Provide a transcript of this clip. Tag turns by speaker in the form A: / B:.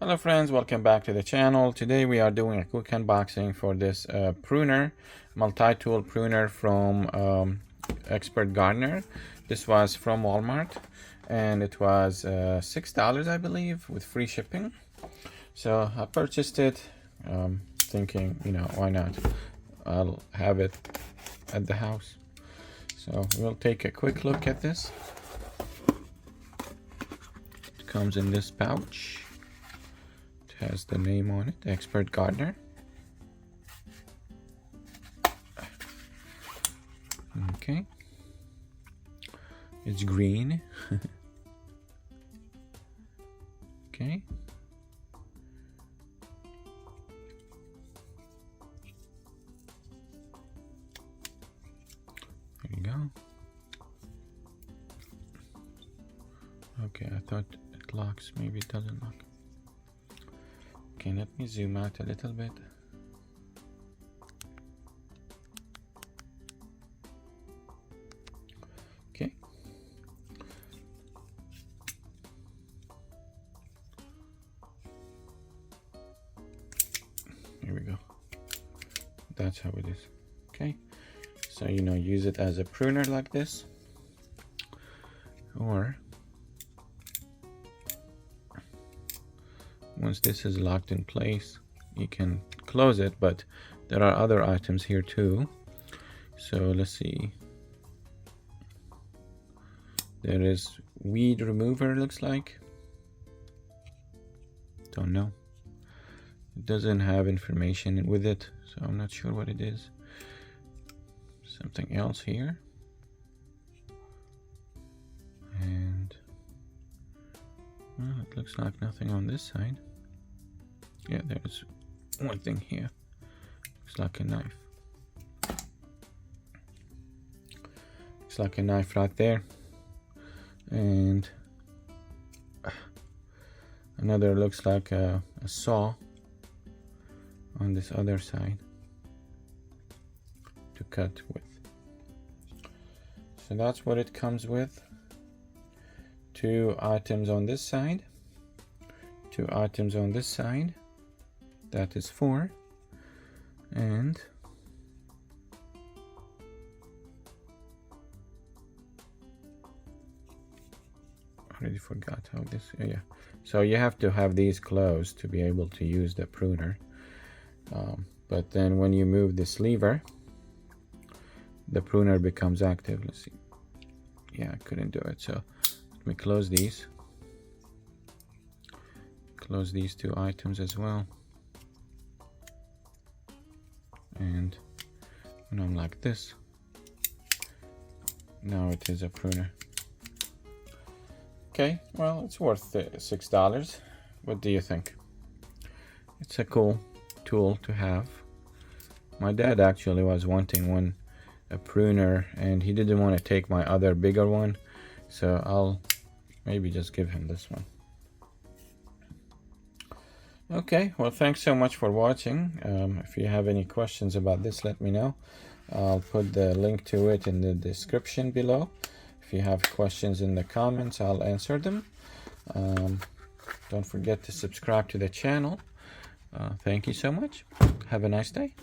A: Hello friends, welcome back to the channel. Today we are doing a quick unboxing for this pruner, multi-tool pruner from Expert Gardner. This was from Walmart and it was $6 I believe with free shipping. So I purchased it thinking, why not? I'll have it at the house. So we'll take a quick look at this. It comes in this pouch. Has the name on it, Expert Gardner. Okay, it's green. Okay, there you go. Okay, I thought it locks, maybe it doesn't lock. Okay, let me zoom out a little bit. Okay. Here we go. That's how it is. Okay. So, use it as a pruner like this. Or once this is locked in place, you can close it, but there are other items here too. So let's see. There is weed remover, looks like. Don't know. It doesn't have information with it, so I'm not sure what it is. Something else here. And well, it looks like nothing on this side. Yeah, there's one thing here. Looks like a knife. Looks like a knife right there. And another looks like a saw on this other side to cut with. So that's what it comes with. 2 items on this side. 2 items on this side. That is 4. And already forgot how this, yeah. So you have to have these closed to be able to use the pruner. But then when you move this lever, the pruner becomes active. Let's see. Yeah, I couldn't do it. So let me close these. Close these 2 items as well. And when I'm like this, now it is a pruner. Okay, well, it's worth $6. What do you think? It's a cool tool to have. My dad actually was wanting a pruner, and he didn't want to take my other bigger one, so I'll maybe just give him this one. Okay, well, thanks so much for watching. If you have any questions about this, let me know. I'll put the link to it in the description below. If you have questions in the comments, I'll answer them. Don't forget to subscribe to the channel. Thank you so much. Have a nice day.